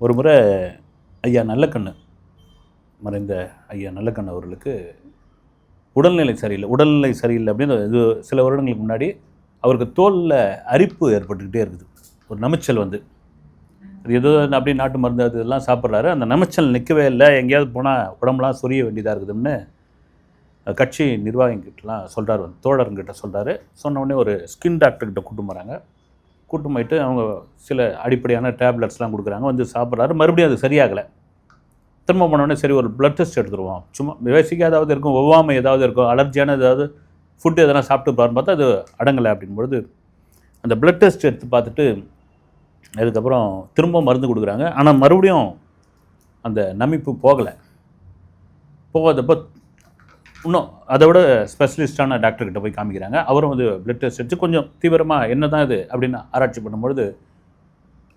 ஒரு முறை ஐயா நல்லக்கண்ணு மறைந்த ஐயா நல்லக்கண்ணு அவர்களுக்கு உடல்நிலை சரியில்லை அப்படின்னு இது சில வருடங்களுக்கு முன்னாடி அவருக்கு தோலில் அரிப்பு ஏற்பட்டுக்கிட்டே இருக்குது. ஒரு நமைச்சல் வந்து அது ஏதோ அப்படியே நாட்டு மருந்து அது இதெல்லாம் சாப்பிட்றாரு. அந்த நமைச்சல் நிற்கவே இல்லை. எங்கேயாவது போனால் உடம்புலாம் சொரிய வேண்டியதாக இருக்குதுன்னு கட்சி நிர்வாகிகிட்டலாம் சொல்கிறார், வந்து தோழருங்கிட்ட சொல்கிறாரு. சொன்ன உடனே ஒரு ஸ்கின் டாக்டர்கிட்ட கூட்டு போகிறாங்க. கூட்டு போயிட்டு அவங்க சில அடிப்படையான டேப்லெட்ஸ்லாம் கொடுக்குறாங்க. வந்து சாப்பிட்றாரு. மறுபடியும் அது சரியாகலை. திரும்ப போனோடனே சரி ஒரு ப்ளட் டெஸ்ட் எடுத்துருவோம், சும்மா பேசிக்காக ஏதாவது இருக்கும், ஒவ்வாமை ஏதாவது இருக்கும், அலர்ஜியான ஏதாவது ஃபுட்டு எதனா சாப்பிட்டு பாருன்னு பார்த்தா அது அடங்கலை. அப்படின்பொழுது அந்த ப்ளட் டெஸ்ட் எடுத்து பார்த்துட்டு அதுக்கப்புறம் திரும்ப மருந்து கொடுக்குறாங்க. ஆனால் மறுபடியும் அந்த நமிப்பு போகலை. போகாதப்போ இன்னும் அதை விட ஸ்பெஷலிஸ்டான டாக்டர்கிட்ட போய் காமிக்கிறாங்க. அவரும் வந்து ப்ளட் டெஸ்ட் எடுத்து கொஞ்சம் தீவிரமாக என்ன தான் இது அப்படின்னு ஆராய்ச்சி பண்ணும்பொழுது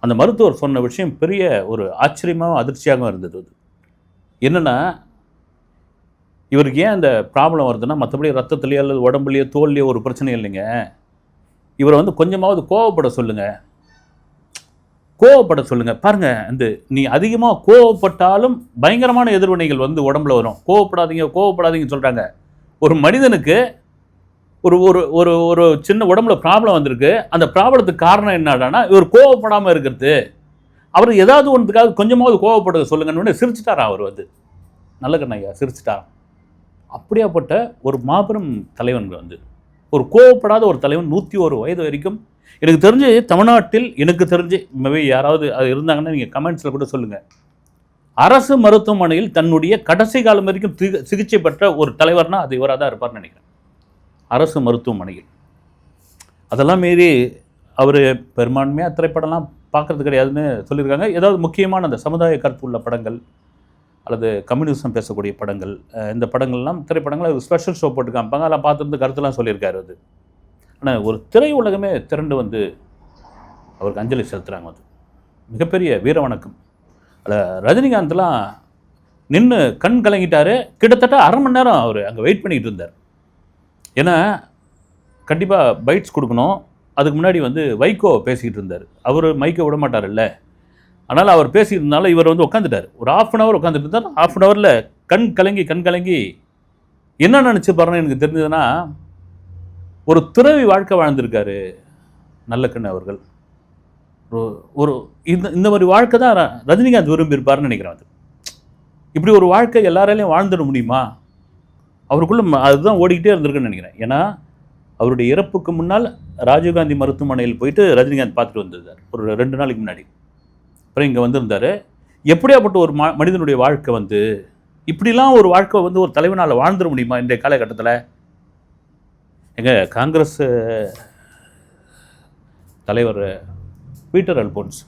அந்த மருத்துவர் சொன்ன விஷயம் பெரிய ஒரு ஆச்சரியமாகவும் அதிர்ச்சியாகவும் இருந்தது. அது என்னென்னா, இவருக்கு ஏன் அந்த ப்ராப்ளம் வருதுன்னா மற்றபடி ரத்தத்துலேயோ அல்லது உடம்புலையோ தோல்லையோ ஒரு பிரச்சனை இல்லைங்க. இவரை வந்து கொஞ்சமாவது கோவப்பட சொல்லுங்கள். பாருங்கள், இந்த நீ அதிகமாக கோவப்பட்டாலும் பயங்கரமான எதிர்வினைகள் வந்து உடம்புல வரும். கோவப்படாதீங்கன்னு சொல்கிறாங்க. ஒரு மனிதனுக்கு ஒரு ஒரு ஒரு ஒரு சின்ன உடம்புல ப்ராப்ளம் வந்திருக்கு. அந்த ப்ராப்ளத்துக்கு காரணம் என்னடானா இவர் கோவப்படாமல் இருக்கிறது. அவர் ஏதாவது ஒன்றுக்காக கொஞ்சமாவது கோவப்படுறத சொல்லுங்கன்னு சிரிச்சிட்டாரா அவர் வந்து நல்லக்கண்ணு ஐயா சிரிச்சிட்டாராம். அப்படியாப்பட்ட ஒரு மாபெரும் தலைவன் வந்து ஒரு கோவப்படாத ஒரு தலைவன் 101 வயது வரைக்கும். எனக்கு தெரிஞ்சு தமிழ்நாட்டில் மேபி யாராவது அது இருந்தாங்கன்னா நீங்கள் கமெண்ட்ஸில் கூட சொல்லுங்கள். அரசு மருத்துவமனையில் தன்னுடைய கடைசி காலம் வரைக்கும் சிகிச்சை பெற்ற ஒரு தலைவர்னால் அது இவராக தான் இருப்பார்னு நினைக்கிறேன். அரசு மருத்துவமனையில் அதெல்லாம் மீறி அவர் பெரும்பான்மையாக திரைப்படம்லாம் பார்க்குறது கிடையாதுன்னு சொல்லியிருக்காங்க. ஏதாவது முக்கியமான அந்த சமுதாய கருத்து உள்ள படங்கள் அல்லது கம்யூனிசம் பேசக்கூடிய படங்கள், இந்த படங்கள்லாம் திரைப்படங்கள் ஸ்பெஷல் ஷோ போட்டு காமிப்பாங்க. அதெல்லாம் பார்த்துருந்து கருத்துலாம் சொல்லியிருக்காரு அது. ஆனால் ஒரு திரை உலகமே திரண்டு வந்து அவருக்கு அஞ்சலி செலுத்துகிறாங்க. அது மிகப்பெரிய வீர வணக்கம். அதில் ரஜினிகாந்த்லாம் நின்று கண் கலங்கிட்டார். கிட்டத்தட்ட அரை மணி நேரம் அவர் அங்கே வெயிட் பண்ணிக்கிட்டு இருந்தார். ஏன்னா கண்டிப்பாக பைட்ஸ் கொடுக்கணும். அதுக்கு முன்னாடி வந்து வைகோ பேசிக்கிட்டு இருந்தார். அவர் மைக்கை விட மாட்டார் இல்லை. அதனால் அவர் பேசிக்கிட்டு இருந்தாலும் இவர் வந்து உட்காந்துட்டார். ஒரு 1/2 அன் ஹவர் உட்காந்துட்டு இருந்தார். 1/2 அன் ஹவரில் கண் கலங்கி என்ன நினச்சி பாருன்னு எனக்கு தெரிஞ்சதுன்னா, ஒரு துறவி வாழ்க்கை வாழ்ந்திருக்காரு நல்லக்கண்ணு அவர்கள். ஒரு இந்த மாதிரி வாழ்க்கை தான் ரஜினிகாந்த் விரும்பியிருப்பார்னு நினைக்கிறேன். அது இப்படி ஒரு வாழ்க்கை எல்லாராலையும் வாழ்ந்துட முடியுமா? அவருக்குள்ள அதுதான் ஓடிக்கிட்டே இருந்திருக்குன்னு நினைக்கிறேன். ஏன்னா அவருடைய இறப்புக்கு முன்னால் ராஜீவ்காந்தி மருத்துவமனையில் போயிட்டு ரஜினிகாந்த் பார்த்துட்டு வந்திருந்தார் ஒரு 2 நாளைக்கு முன்னாடி. அப்புறம் இங்கே வந்திருந்தார். எப்படியாப்பட்ட ஒரு மனிதனுடைய வாழ்க்கை வந்து இப்படிலாம் ஒரு வாழ்க்கை வந்து ஒரு தலைவனால் வாழ்ந்துட முடியுமா இன்றைய காலகட்டத்தில்? எங்கள் காங்கிரஸ் தலைவர் பீட்டர் அல்போன்ஸ்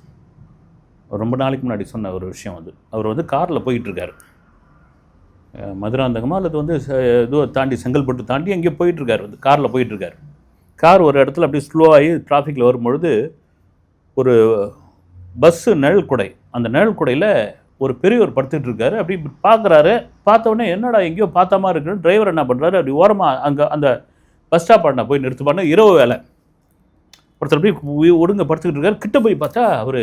ரொம்ப நாளைக்கு முன்னாடி சொன்ன ஒரு விஷயம் வந்து, அவர் வந்து காரில் போயிட்டுருக்கார். மதுராந்தகமாக அல்லது வந்து இதுவை தாண்டி செங்கல்பட்டு தாண்டி எங்கேயோ போயிட்டுருக்கார். வந்து காரில் போயிட்டுருக்கார். கார் ஒரு இடத்துல அப்படியே ஸ்லோவாகி டிராஃபிக்கில் வரும்பொழுது ஒரு பஸ்ஸு நிழல் குடை, அந்த நிழல் குடையில் ஒரு பெரியவர் படுத்துட்டு இருக்காரு. அப்படி பார்க்குறாரு. பார்த்தோன்னே என்னடா எங்கேயோ பார்த்த மாதிரி இருக்குன்னு டிரைவர் என்ன பண்ணுறாரு, அப்படி ஓரமாக அங்கே அந்த பஸ் ஸ்டாப் நான் போய் நிறுத்துப்பாருன்னு இரவு வேலை ஒருத்தர் அப்படியே ஒடுங்க படுத்துக்கிட்டு இருக்காரு. கிட்ட போய் பார்த்தா அவர்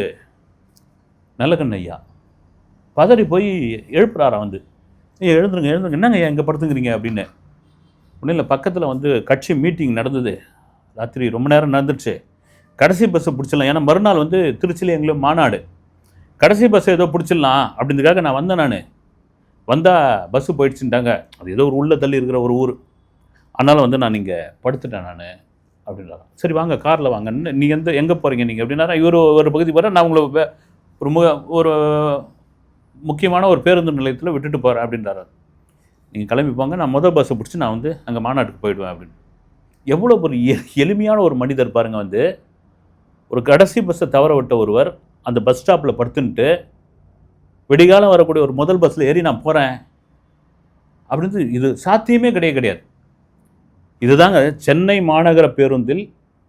நல்லக்கண்ணு ஐயா பதறி போய் எழுப்புறாராம். வந்து எழுந்துருங்க என்னங்க ஐயா எங்கே படுத்துங்கிறீங்க அப்படின்னு. ஒன்றும் இல்லை, பக்கத்தில் வந்து கட்சி மீட்டிங் நடந்தது. ராத்திரி ரொம்ப நேரம் நடந்துருச்சு. கடைசி பஸ்ஸை பிடிச்சிடலாம். ஏன்னா மறுநாள் வந்து திருச்சியில் எங்களுக்கு மாநாடு. கடைசி பஸ்ஸை ஏதோ பிடிச்சிடலாம் அப்படின்றதுக்காக நான் வந்தால் பஸ்ஸு போயிடுச்சுட்டாங்க. அது ஏதோ ஒரு உள்ளே தள்ளி இருக்கிற ஒரு ஊர். அதனால் வந்து நான் இங்கே படுத்துட்டேன் நான் அப்படின்றாங்க. சரி வாங்க காரில் வாங்கன்னு. நீங்கள் எங்கே போகிறீங்க நீங்கள் அப்படின்னாரா. இவர் ஒரு பகுதி போகிறேன், நான் உங்களை ஒரு முக்கியமான ஒரு பேருந்து நிலையத்தில் விட்டுட்டு போகிறேன் அப்படின்றாரு. நீங்கள் கிளம்பி போங்க, நான் முதல் பஸ்ஸை பிடிச்சி நான் வந்து அங்கே மாநாட்டுக்கு போயிடுவேன் அப்படின்னு. எவ்வளோ ஒரு எளிமையான ஒரு மனிதர் பாருங்கள். வந்து ஒரு கடைசி பஸ்ஸை தவற விட்ட ஒருவர் அந்த பஸ் ஸ்டாப்பில் படுத்துன்ட்டு விடிகாலம் வரக்கூடிய ஒரு முதல் பஸ்ஸில் ஏறி நான் போகிறேன் அப்படின்னு. இது சாத்தியமே கிடையாது. இதுதாங்க சென்னை மாநகர பேருந்தில்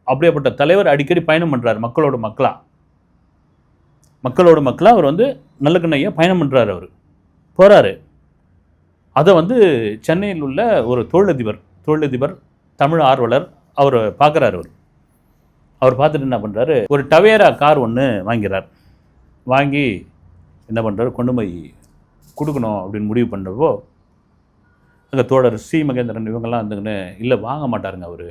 அப்படியேப்பட்ட தலைவர் அடிக்கடி பயணம் பண்ணுறார். மக்களோட மக்களாக அவர் வந்து நல்லக்கண்ணு ஐயா பயணம் பண்ணுறாரு. அவர் போகிறாரு. அதை வந்து சென்னையில் உள்ள ஒரு தொழிலதிபர் தமிழ் ஆர்வலர் அவர் பார்க்குறாரு. அவர் பார்த்துட்டு என்ன பண்ணுறாரு, ஒரு டவேரா கார் ஒன்று வாங்கிறார். வாங்கி என்ன பண்ணுறாரு, கொண்டு போய் கொடுக்கணும் அப்படின்னு முடிவு பண்ணுறப்போ அங்கே தோழர் சி மகேந்திரன் இவங்கெல்லாம் வந்துங்கன்னு, இல்லை வாங்க மாட்டாருங்க அவர்,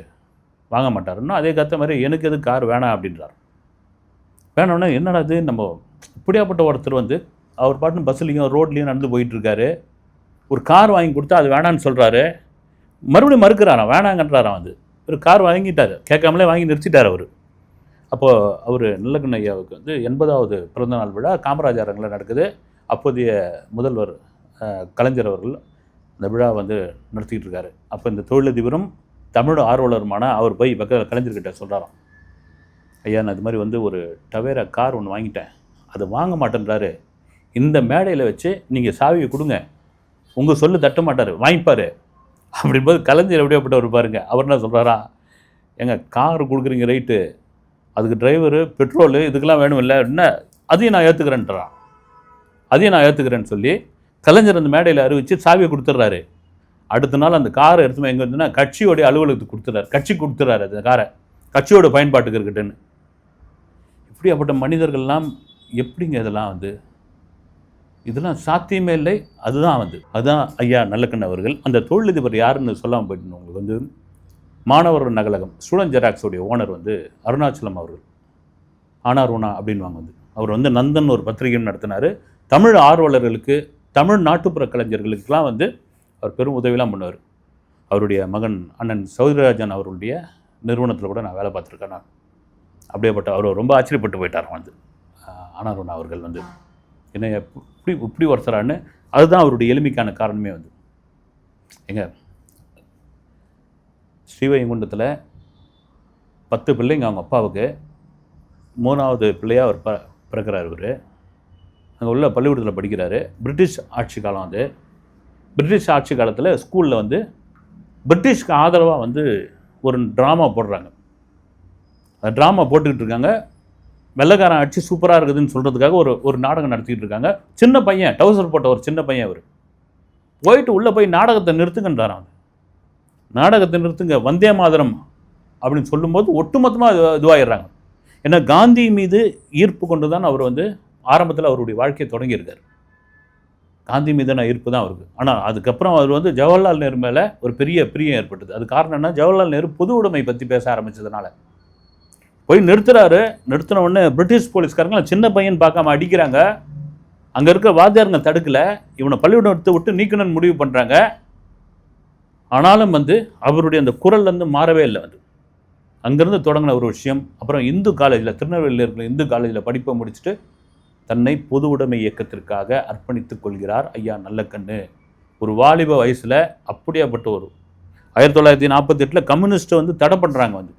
வாங்க மாட்டாருன்னா அதே கற்ற மாதிரி எனக்கு எது கார் வேணாம் அப்படின்றார். வேணோன்னா என்னடா அது, நம்ம இப்படியாப்பட்ட ஒருத்தர் வந்து அவர் பாட்டுன்னு பஸ்ஸுலேயும் ரோட்லேயும் நடந்து போயிட்டுருக்காரு, ஒரு கார் வாங்கி கொடுத்தா அது வேணான்னு சொல்கிறாரு, மறுபடியும் மறுக்கிறாராம், வேணாங்கன்றாராம். வந்து ஒரு கார் வாங்கிட்டார், கேட்காமலே வாங்கி நிறுத்திட்டார் அவர். அப்போது அவர் நல்லக்கண்ணு ஐயாவுக்கு வந்து 80வது பிறந்தநாள் விழா காமராஜர் அரங்கில் நடக்குது. அப்போதைய முதல்வர் கலைஞர் அவர்கள் இந்த விழா வந்து நடத்திக்கிட்டு இருக்காரு. அப்போ இந்த தொழிலதிபரும் தமிழ் ஆர்வலருமான அவர் போய் பக்கத்தில் கலைஞர்கிட்ட சொல்கிறாராம், ஐயா நான் இது மாதிரி வந்து ஒரு டவேரா கார் ஒன்று வாங்கிட்டேன், அதை வாங்க மாட்டேன்றாரு, இந்த மேடையில் வச்சு நீங்கள் சாவியை கொடுங்க, உங்கள் சொல்லு தட்ட மாட்டார், வாங்கிப்பார் அப்படின்போது கலைஞர் எப்படியாப்பட்டவர் பாருங்க. அவர் என்ன சொல்கிறாரா, எங்கள் கார் கொடுக்குறீங்க ரைட்டு, அதுக்கு டிரைவரு பெட்ரோலு இதுக்கெல்லாம் வேணும் இல்லை, என்ன அதையும் நான் ஏற்றுக்கிறேன்றான், அதையும் நான் ஏற்றுக்கிறேன்னு சொல்லி கலைஞர் அந்த மேடையில் அறிவித்து சாவியை கொடுத்துட்றாரு. அடுத்த நாள் அந்த காரை எடுத்துமே எங்கே இருந்துன்னா கட்சியோடைய அலுவலகத்துக்கு கொடுத்துறாரு, கட்சி கொடுத்துறாரு அந்த காரை, கட்சியோட பயன்பாட்டுக்கு இருக்கட்டுன்னு. இப்படியாப்பட்ட மனிதர்கள்லாம் எப்படிங்க இதெல்லாம் வந்து, இதெல்லாம் சாத்தியமே இல்லை. அதுதான் ஐயா நல்லக்கண்ணு அவர்கள். அந்த தொழிலதிபர் யாருன்னு சொல்லாமல் போயிட்டு உங்களுக்கு வந்து மாணவர் நகலகம் ஸ்டூடெண்ட் ஜெராக்ஸோடைய ஓனர் வந்து அருணாச்சலம் அவர்கள், ஆனார்வனா அப்படின்வாங்க. வந்து அவர் வந்து நந்தன் ஒரு பத்திரிகையும் நடத்தினார். தமிழ் ஆர்வலர்களுக்கு, தமிழ் நாட்டுப்புற கலைஞர்களுக்கெல்லாம் வந்து அவர் பெரும் உதவியெல்லாம் பண்ணுவார். அவருடைய மகன் அண்ணன் சௌதரராஜன் அவருடைய நிறுவனத்தில் கூட நான் வேலை பார்த்துருக்கேன். நான் அப்படியேப்பட்ட அவர் ரொம்ப ஆச்சரியப்பட்டு போயிட்டார் வந்து ஆனார்வனா அவர்கள் வந்து என்ன இப்படி ஒருத்தரான்னு. அதுதான் அவருடைய எளிமைக்கான காரணமே வந்து. எங்க ஸ்ரீவைகுண்டத்தில் 10 பிள்ளைங்க அவங்க அப்பாவுக்கு, 3வது பிள்ளையாக அவர் பிறக்கிறார். இவர் அங்கே உள்ள பள்ளிக்கூடத்தில் படிக்கிறாரு. பிரிட்டிஷ் ஆட்சி காலம் அது. பிரிட்டிஷ் ஆட்சி காலத்தில் ஸ்கூலில் வந்து பிரிட்டிஷ்க்கு ஆதரவாக வந்து ஒரு ட்ராமா போடுறாங்க. அந்த ட்ராமா போட்டுக்கிட்டு இருக்காங்க. வெள்ளைக்காரன் ஆட்சி சூப்பராக இருக்குதுன்னு சொல்கிறதுக்காக ஒரு நாடகம் நடத்திக்கிட்டு இருக்காங்க. சின்ன பையன், டவுசர் போட்ட ஒரு சின்ன பையன் அவர் போயிட்டு உள்ளே போய் நாடகத்தை நிறுத்துங்கன்றாரான். நாடகத்தை நிறுத்துங்க, வந்தே மாதரம் அப்படின்னு சொல்லும்போது ஒட்டுமொத்தமாக இதுவாகிடுறாங்க. ஏன்னா காந்தி மீது ஈர்ப்பு கொண்டு தான் அவர் வந்து ஆரம்பத்தில் அவருடைய வாழ்க்கையை தொடங்கியிருக்கார். காந்தி மீதான ஈர்ப்பு தான் அவருக்கு. ஆனால் அதுக்கப்புறம் அவர் வந்து ஜவஹர்லால் நேரு மேலே ஒரு பெரிய பிரியம் ஏற்பட்டது. அது காரணம் என்ன, ஜவஹர்லால் நேரு பொது உடைமை பற்றி பேச ஆரம்பித்ததுனால போய் நிறுத்துறாரு. நிறுத்தின உடனே பிரிட்டிஷ் போலீஸ்காரங்க சின்ன பையன் பார்க்காம அடிக்கிறாங்க. அங்கே இருக்க வாத்தியாருங்க தடுக்கலை, இவனை பள்ளிக்கூடம் விட்டு நீக்கணும்னு முடிவு பண்ணுறாங்க. ஆனாலும் வந்து அவருடைய அந்த குரல்லேருந்து மாறவே இல்லை. வந்து அங்கேருந்து தொடங்கின ஒரு விஷயம். அப்புறம் இந்து காலேஜில், திருநெல்வேலியில் இருக்கிற இந்து காலேஜில் படிப்பை முடிச்சுட்டு தன்னை பொது உடைமை இயக்கத்திற்காக அர்ப்பணித்துக் கொள்கிறார் ஐயா நல்லக்கண்ணு. ஒரு வாலிப வயசில் அப்படியாப்பட்ட ஒரு 1948 கம்யூனிஸ்ட்டை வந்து தடை பண்ணுறாங்க. வந்து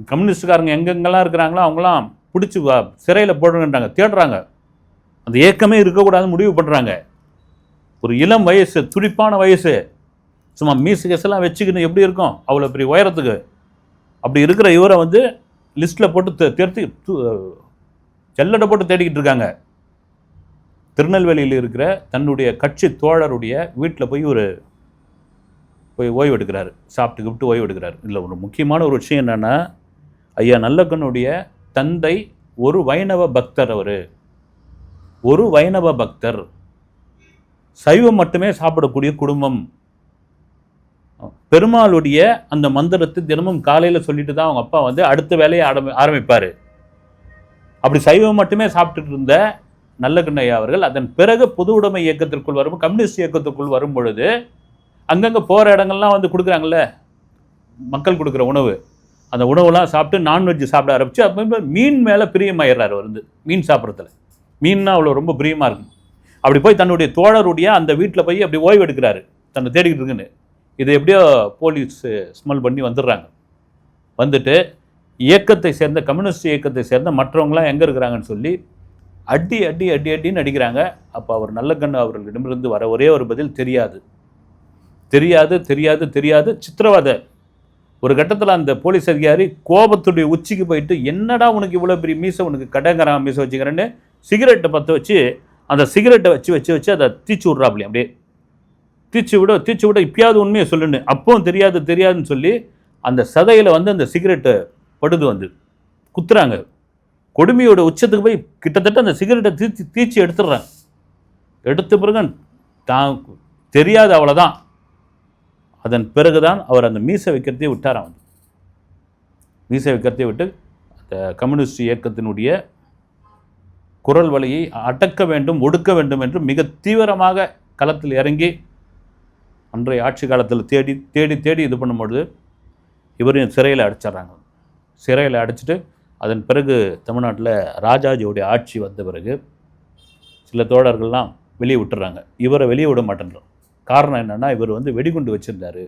கம்யூனிஸ்டுக்காரங்க எங்கெங்கெல்லாம் இருக்கிறாங்களோ அவங்களாம் பிடிச்சி சிறையில் போடுங்கன்றாங்க, தேடுறாங்க. அந்த இயக்கமே இருக்கக்கூடாதுன்னு முடிவு பண்ணுறாங்க. ஒரு இளம் வயசு, துடிப்பான வயசு, சும்மா மீசு கேஸெல்லாம் வச்சுக்கின்னு எப்படி இருக்கும் அவ்வளோ பெரிய உயரத்துக்கு, அப்படி இருக்கிற இவரை வந்து லிஸ்ட்டில் போட்டு தேர்த்தி செல்லடை போட்டு தேடிக்கிட்டு இருக்காங்க. திருநெல்வேலியில் இருக்கிற தன்னுடைய கட்சி தோழருடைய வீட்டில் போய் ஓய்வு எடுக்கிறாரு, சாப்பிட்டு ஓய்வு எடுக்கிறார். இல்லை, ஒரு முக்கியமான ஒரு விஷயம் என்னென்னா, ஐயா நல்லக்கண்ணுடைய தந்தை ஒரு வைணவ பக்தர். அவர் ஒரு வைணவ பக்தர், சைவம் மட்டுமே சாப்பிடக்கூடிய குடும்பம். பெருமாளுடைய அந்த மந்திரத்தை தினமும் காலையில் சொல்லிட்டு தான் அவங்க அப்பா வந்து அடுத்த வேலையை ஆரம்பிப்பார். அப்படி சைவம் மட்டுமே சாப்பிட்டுட்டு இருந்த நல்லக்கண்ணு ஐயா அவர்கள் அதன் பிறகு பொது உடைமை இயக்கத்திற்குள் வரும், கம்யூனிஸ்ட் இயக்கத்திற்குள் வரும் பொழுது அங்கங்கே போகிற இடங்கள்லாம் வந்து கொடுக்குறாங்கல்ல மக்கள் கொடுக்குற உணவு, அந்த உணவுலாம் சாப்பிட்டு நான்வெஜ் சாப்பிட ஆரம்பிச்சு அப்போ மீன் மேலே பிரியமாயிடுறாரு. வந்து மீன் சாப்பிட்றதுல, மீன்னா அவ்வளோ ரொம்ப பிரியமாக இருக்கும். அப்படி போய் தன்னுடைய தோழருடைய அந்த வீட்டில் போய் அப்படி ஓய்வு எடுக்கிறாரு, தன்னை தேடிக்கிட்டு இருக்குன்னு. இதை எப்படியோ போலீஸ் ஸ்மெல் பண்ணி வந்துடுறாங்க. வந்துட்டு இயக்கத்தை சேர்ந்த, கம்யூனிஸ்ட் இயக்கத்தை சேர்ந்த மற்றவங்களாம் எங்கே இருக்கிறாங்கன்னு சொல்லி அடின்னு அடிக்கிறாங்க. அப்போ அவர் நல்லக்கண்ணு அவர்களிடமிருந்து வர ஒரே ஒரு பதில், தெரியாது. சித்திரவதை. ஒரு கட்டத்தில் அந்த போலீஸ் அதிகாரி கோபத்துடைய உச்சிக்கு போயிட்டு, என்னடா உனக்கு இவ்வளோ பெரிய மீசை, உனக்கு கடங்கராம மீசை வச்சுக்கிறேன்னு சிகரெட்டை பற்ற வச்சு அந்த சிகரெட்டை வச்சு அதை தீச்சு விட்றாப்லையும். அப்படியே தீச்சு விட இப்பயாவது உண்மையை சொல்லுன்னு. அப்பவும் தெரியாதுன்னு சொல்லி அந்த சதையில் வந்து அந்த சிகரெட்டை படுது வந்து குத்துறாங்க. கொடுமையோட உச்சத்துக்கு போய் கிட்டத்தட்ட அந்த சிகரெட்டை தீச்சி எடுத்துடுறாங்க. எடுத்த பிறகு தான் தெரியாது, அவ்வளோதான். அதன் பிறகுதான் அவர் அந்த மீசை வைக்கிறதே விட்டார். அவன் மீசை வைக்கிறதே விட்டு அந்த கம்யூனிஸ்ட் இயக்கத்தினுடைய குரல் வழியை அடக்க வேண்டும், ஒடுக்க வேண்டும் என்று மிக தீவிரமாக களத்தில் இறங்கி அன்றைய ஆட்சி காலத்தில் தேடி தேடி தேடி இது பண்ணும்பொழுது இவரையும் சிறையில் அடைச்சிட்றாங்க. சிறையில் அடைச்சிட்டு அதன் பிறகு தமிழ்நாட்டில் ராஜாஜியோடைய ஆட்சி வந்த பிறகு சில தோழர்கள்லாம் வெளியே விட்டுறாங்க. இவரை வெளியே விட மாட்டேன்றோம். காரணம் என்னென்னா, இவர் வந்து வெடிகுண்டு வச்சுருந்தார்,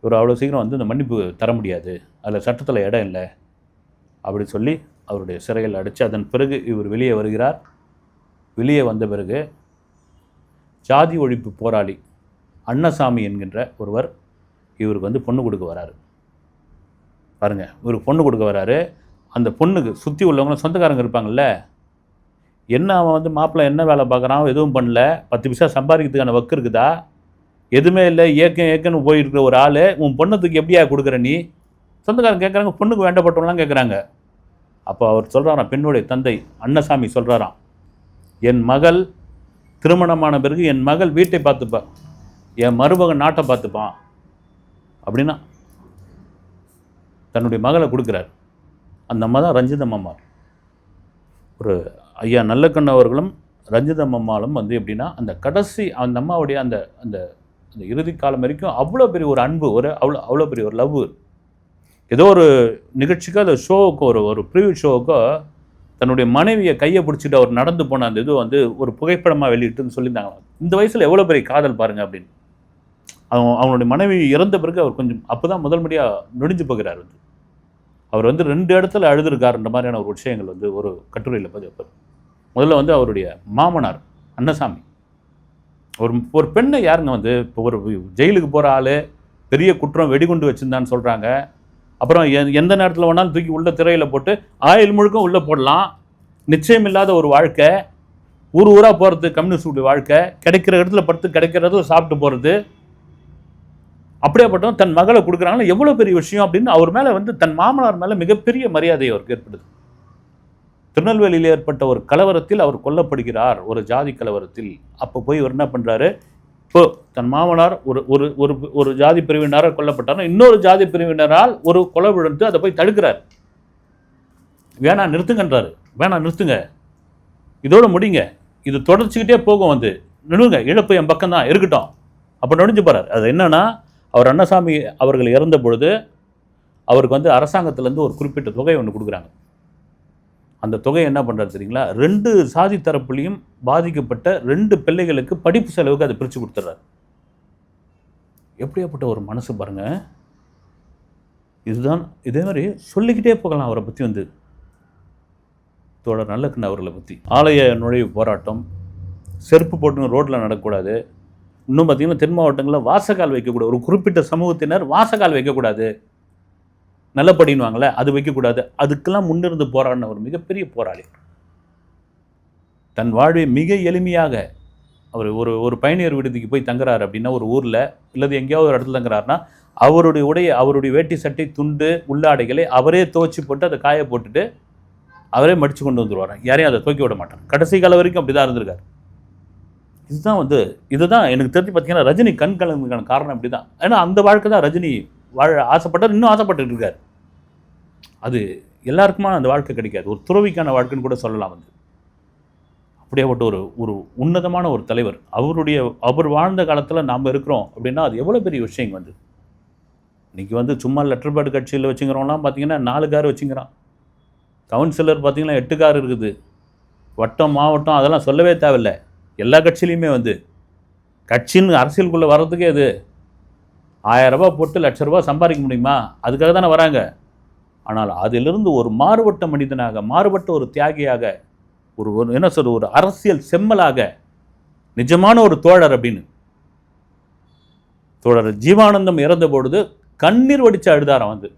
இவர் அவ்வளோ சீக்கிரம் வந்து இந்த மன்னிப்பு தர முடியாது, அதில் சட்டத்தில் இடம் இல்லை அப்படி சொல்லி அவருடைய சிறையில் அடைச்சு அதன் பிறகு இவர் வெளியே வருகிறார். வெளியே வந்த பிறகு ஜாதி ஒழிப்பு போராளி அன்னசாமி என்கின்ற ஒருவர் இவருக்கு வந்து பொண்ணு கொடுக்க வராரு. பாருங்கள், இவருக்கு பொண்ணு கொடுக்க வராரு. அந்த பொண்ணுக்கு சுற்றி உள்ளவங்களும் சொந்தக்காரங்க இருப்பாங்கள்ல, என்ன அவன் வந்து மாப்பிள்ளை என்ன வேலை பார்க்குறான், எதுவும் பண்ணல, 10 பைசா சம்பாதிக்கிறதுக்கான வக்கு இருக்குதா, எதுவுமே இல்லை, ஏக்கன்னு போயிருக்கிற ஒரு ஆள் உன் பொண்ணுக்கு எப்படியா கொடுக்குற நீ? சொந்தக்காரங்க கேட்குறாங்க, பொண்ணுக்கு வேண்டப்பட்டவங்களாம் கேட்குறாங்க. அப்போ அவர் சொல்கிறாராம், பெண்ணுடைய தந்தை அன்னசாமி சொல்கிறாராம், என் மகள் திருமணமான பிறகு என் மகள் வீட்டை பார்த்துப்பா, என் மருமகன் நாட்டை பார்த்துப்பான் அப்படின்னா தன்னுடைய மகளை கொடுக்குறார். அந்த அம்மா தான் ரஞ்சிதம் அம்மா. ஒரு ஐயா நல்லக்கண்ணு அவர்களும் ரஞ்சிதம் அம்மாவும் வந்து எப்படின்னா அந்த கடைசி அந்த அம்மாவுடைய அந்த அந்த அந்த இறுதி காலம் வரைக்கும் அவ்வளோ பெரிய ஒரு அன்பு, ஒரு அவ்வளோ பெரிய ஒரு லவ். ஏதோ ஒரு நிகழ்ச்சிக்கோ அந்த ஷோவுக்கோ ஒரு ப்ரீவியூ ஷோவுக்கோ தன்னுடைய மனைவியை கையை பிடிச்சிட்டு அவர் நடந்து போன அந்த இது வந்து ஒரு புகைப்படமாக வெளியிட்டுன்னு சொல்லியிருந்தாங்க. இந்த வயசில் எவ்வளோ பெரிய காதல் பாருங்கள் அப்படின்னு. அவனுடைய மனைவி இறந்த பிறகு அவர் கொஞ்சம் அப்போ தான் முதல் முறையாக நொடிஞ்சு போகிறார். வந்து அவர் வந்து 2 இடத்துல அழுதுருக்காருன்ற மாதிரியான ஒரு விஷயங்கள் வந்து ஒரு கட்டுரையில் பதிவு. முதல்ல வந்து அவருடைய மாமனார் அன்னசாமி, ஒரு பெண்ணை யாருங்க வந்து இப்போ ஒரு ஜெயிலுக்கு போகிற ஆள், பெரிய குற்றம், வெடிகுண்டு வச்சுருந்தான்னு சொல்கிறாங்க. அப்புறம் எந்த நேரத்தில் வேணாலும் தூக்கி உள்ள திரையில் போட்டு ஆயுள் முழுக்க உள்ளே போடலாம். நிச்சயம் இல்லாத ஒரு வாழ்க்கை, ஊராக போகிறது கம்யூனிஸ்டுடைய வாழ்க்கை, கிடைக்கிற இடத்துல படுத்து கிடைக்கிற இடத்துல சாப்பிட்டு போகிறது, அப்படியேப்பட்டவன் தன் மகளை கொடுக்குறாங்கன்னா எவ்வளோ பெரிய விஷயம் அப்படின்னு அவர் மேலே வந்து தன் மாமனார் மேலே மிகப்பெரிய மரியாதை அவருக்கு ஏற்படுது. திருநெல்வேலியில் ஏற்பட்ட ஒரு கலவரத்தில் அவர் கொல்லப்படுகிறார், ஒரு ஜாதி கலவரத்தில். அப்போ போய் இவர் என்ன பண்ணுறாரு, இப்போ தன் மாமனார் ஒரு ஒரு ஒரு ஜாதி பிரிவினரால் கொல்லப்பட்டார், இன்னொரு ஜாதி பிரிவினரால் ஒரு கொலை விழுந்து அதை போய் தடுக்கிறார். வேணா நிறுத்துங்கன்றாரு. வேணா நிறுத்துங்க, இதோடு முடிங்க, இது தொடர்ச்சிக்கிட்டே போகும், வந்து நிறுங்க, இழப்பு என் பக்கம் தான் இருக்கட்டும் அப்போ நொடிஞ்சு போகிறார். அது என்னன்னா, அவர் அன்னசாமி அவர்கள் இறந்த பொழுது அவருக்கு வந்து அரசாங்கத்திலேருந்து ஒரு குறிப்பிட்ட தொகை ஒன்று கொடுக்குறாங்க. அந்த தொகையை என்ன பண்ணுறாரு தெரியுங்களா, 2 சாதி தரப்புலையும் பாதிக்கப்பட்ட 2 பிள்ளைகளுக்கு படிப்பு செலவுக்கு அதை பிரித்து கொடுத்துட்றாரு. எப்படியாப்பட்ட ஒரு மனசு பாருங்கள். இதுதான், இதே மாதிரி சொல்லிக்கிட்டே போகலாம் அவரை பற்றி. வந்து தோழர் நல்லக்கண்ணு அவர்களை பற்றி ஆலய நுழைவு போராட்டம், செருப்பு போட்டுன்னு ரோட்டில் நடக்கக்கூடாது, இன்னும் பார்த்திங்கன்னா தென் மாவட்டங்களில் வாசக்கால் வைக்கக்கூடாது, ஒரு குறிப்பிட்ட சமூகத்தினர் வாசக்கால் வைக்கக்கூடாது, நல்லபடின்னுவாங்களே அது வைக்கக்கூடாது, அதுக்கெல்லாம் முன்னிருந்து போராடின ஒரு மிகப்பெரிய போராளி. தன் வாழ்வை மிக எளிமையாக அவர் ஒரு பயணியர் விடுதிக்கு போய் தங்குறாரு அப்படின்னா, ஒரு ஊரில் இல்லது எங்கேயாவது ஒரு இடத்துல தங்குறாருன்னா, அவருடைய உடைய, அவருடைய வேட்டி சட்டை துண்டு உள்ளாடைகளை அவரே துவச்சி போட்டு அதை காய போட்டுட்டு அவரே மடித்து கொண்டு வந்துடுவார். யாரையும் அதை தூக்கி விட மாட்டார். கடைசி காலம் வரைக்கும் அப்படி தான் இருந்திருக்கார். இதுதான் எனக்கு தெரிஞ்சு பார்த்தீங்கன்னா ரஜினி கண் கலங்குக்கான காரணம் இப்படி தான். ஏன்னா அந்த வாழ்க்கை தான் ரஜினி வாழ ஆசைப்பட்டார், இன்னும் ஆசைப்பட்டு இருக்கார். அது எல்லாருக்குமா அந்த வாழ்க்கை கிடைக்காது, ஒரு துறவிக்கான வாழ்க்கைன்னு கூட சொல்லலாம். வந்து அப்படியேப்பட்ட ஒரு உன்னதமான ஒரு தலைவர். அவர் வாழ்ந்த காலத்தில் நாம் இருக்கிறோம் அப்படின்னா அது எவ்வளோ பெரிய விஷயம். வந்து இன்றைக்கி வந்து சும்மா லெட்டர் பேட் கட்சியில் வச்சுக்கிறோம்லாம் பார்த்தீங்கன்னா 4 கார் வச்சுக்கிறான். கவுன்சிலர் பார்த்தீங்கன்னா 8 கார் இருக்குது. வட்டம் மாவட்டம் அதெல்லாம் சொல்லவே தேவையில்லை. எல்லா கட்சியிலையுமே வந்து கட்சின்னு அரசியலுக்குள்ளே வர்றதுக்கே அது 1000 ரூபா போட்டு ₹1,00,000 சம்பாதிக்க முடியுமா? அதுக்காக தானே வராங்க. ஆனால் அதிலிருந்து ஒரு மாறுபட்ட மனிதனாக, மாறுபட்ட ஒரு தியாகியாக, ஒரு என்ன சொல்ற, ஒரு அரசியல் செம்மலாக, நிஜமான ஒரு தோழர் அப்படின்னு. தோழர் ஜீவானந்தம் இறந்த பொழுது கண்ணீர் வடித்து அழுதாராம் வந்து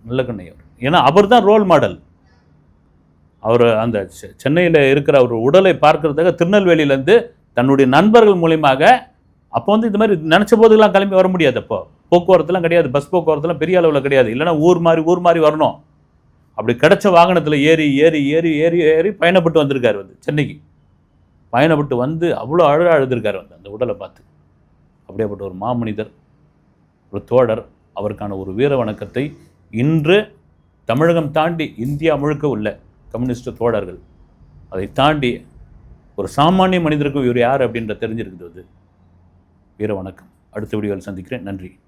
நல்லக்கண்ணையவர். ஏன்னா அவர் தான் ரோல் மாடல். அவர் அந்த சென்னையில் இருக்கிற ஒரு உடலை பார்க்கறதுக்காக திருநெல்வேலியிலேருந்து தன்னுடைய நண்பர்கள் மூலியமாக, அப்போ வந்து இந்த மாதிரி நினச்ச போதுலாம் கிளம்பி வர முடியாது. அப்போ போக்குவரத்துலாம் கிடையாது, பஸ் போக்குவரத்துலாம் பெரிய அளவில் கிடையாது. இல்லைனா ஊர் மாறி வரணும். அப்படி கிடைச்ச வாகனத்தில் ஏறி ஏறி ஏறி ஏறி ஏறி பயணப்பட்டு வந்திருக்காரு வந்து சென்னைக்கு. பயணப்பட்டு வந்து அவ்வளோ அழுதுருக்காரு வந்து அந்த உடலை பார்த்து. அப்படியேப்பட்ட ஒரு மாமனிதர், ஒரு தோழர், அவருக்கான ஒரு வீர வணக்கத்தை இன்று தமிழகம் தாண்டி இந்தியா முழுக்க உள்ள கம்யூனிஸ்ட் தோழர்கள், அதை தாண்டி ஒரு சாமானிய மனிதருக்கு இவர் யார் அப்படின்ற தெரிஞ்சிருக்குது. அது வீர வணக்கம். அடுத்த வீடியோவில் சந்திக்கிறேன். நன்றி.